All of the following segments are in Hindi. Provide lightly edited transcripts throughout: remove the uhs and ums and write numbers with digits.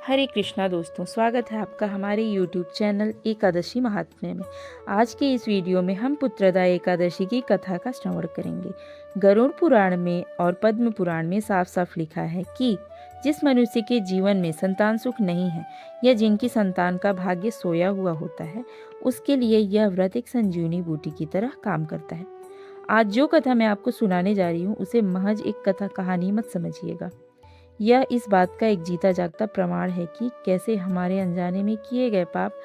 हरे कृष्णा दोस्तों, स्वागत है आपका हमारे YouTube चैनल एकादशी महात्म्य में। आज के इस वीडियो में हम पुत्रदा एकादशी की कथा का श्रवण करेंगे। गरुड़ पुराण में और पद्म पुराण में साफ साफ लिखा है कि जिस मनुष्य के जीवन में संतान सुख नहीं है या जिनकी संतान का भाग्य सोया हुआ होता है, उसके लिए यह व्रत एक संजीवनी बूटी की तरह काम करता है। आज जो कथा मैं आपको सुनाने जा रही हूँ उसे महज एक कथा कहानी मत समझिएगा। यह इस बात का एक जीता जागता प्रमाण है कि कैसे हमारे अनजाने में किए गए पाप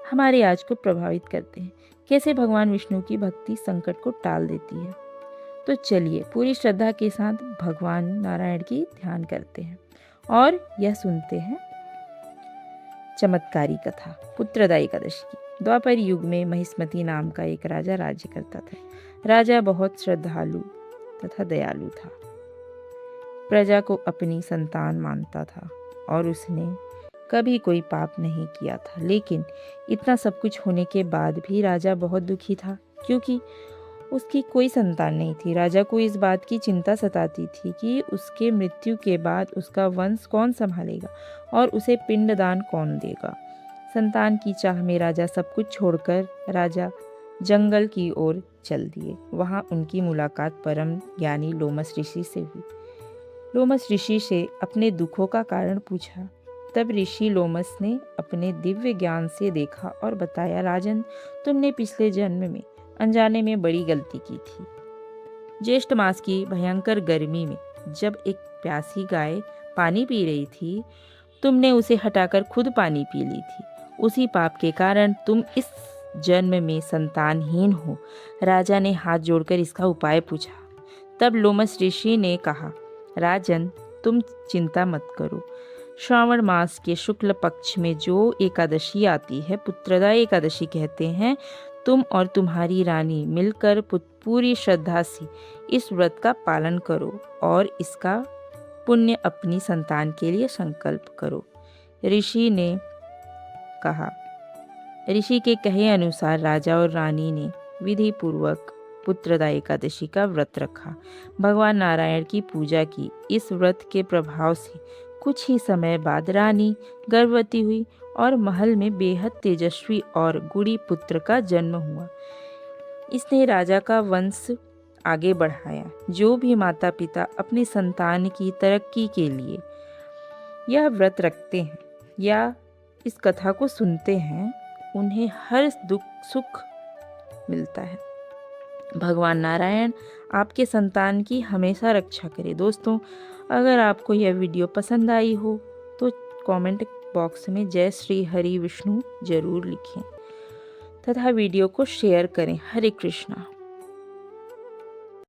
हमारे आज को प्रभावित करते हैं, कैसे भगवान विष्णु की भक्ति संकट को टाल देती है। तो चलिए पूरी श्रद्धा के साथ भगवान नारायण की ध्यान करते हैं और यह सुनते हैं चमत्कारी कथा पुत्रदा एकादशी की। द्वापर युग में महिष्मति नाम का एक राजा राज्य करता था। राजा बहुत श्रद्धालु तथा दयालु था, प्रजा को अपनी संतान मानता था और उसने कभी कोई पाप नहीं किया था। लेकिन इतना सब कुछ होने के बाद भी राजा बहुत दुखी था, क्योंकि उसकी कोई संतान नहीं थी। राजा को इस बात की चिंता सताती थी कि उसके मृत्यु के बाद उसका वंश कौन संभालेगा और उसे पिंडदान कौन देगा। संतान की चाह में राजा सब कुछ छोड़कर राजा जंगल की ओर चल दिए। वहां उनकी मुलाकात परम ज्ञानी लोमस ऋषि से हुई। लोमस ऋषि से अपने दुखों का कारण पूछा। तब ऋषि लोमस ने अपने दिव्य ज्ञान से देखा और बताया, राजन, तुमने पिछले जन्म में अनजाने में बड़ी गलती की थी। ज्येष्ठ मास की भयंकर गर्मी में जब एक प्यासी गाय पानी पी रही थी, तुमने उसे हटाकर खुद पानी पी ली थी। उसी पाप के कारण तुम इस जन्म में संतानहीन हो। राजा ने हाथ जोड़कर इसका उपाय पूछा। तब लोमस ऋषि ने कहा, राजन, तुम चिंता मत करो। श्रावण मास के शुक्ल पक्ष में जो एकादशी आती है, पुत्रदा एकादशी कहते हैं, तुम और तुम्हारी रानी मिलकर पूरी श्रद्धा से इस व्रत का पालन करो और इसका पुण्य अपनी संतान के लिए संकल्प करो। ऋषि ने कहा। ऋषि के कहे अनुसार राजा और रानी ने विधि पूर्वक पुत्रदा एकादशी का व्रत रखा, भगवान नारायण की पूजा की। इस व्रत के प्रभाव से कुछ ही समय बाद रानी गर्भवती हुई और महल में बेहद तेजस्वी और गुणी पुत्र का जन्म हुआ। इसने राजा का वंश आगे बढ़ाया। जो भी माता पिता अपनी संतान की तरक्की के लिए यह व्रत रखते हैं या इस कथा को सुनते हैं, उन्हें हर दुख सुख मिलता है। भगवान नारायण आपके संतान की हमेशा रक्षा करे। दोस्तों, अगर आपको यह वीडियो पसंद आई हो तो कमेंट बॉक्स में जय श्री हरि विष्णु जरूर लिखें तथा वीडियो को शेयर करें। हरे कृष्णा।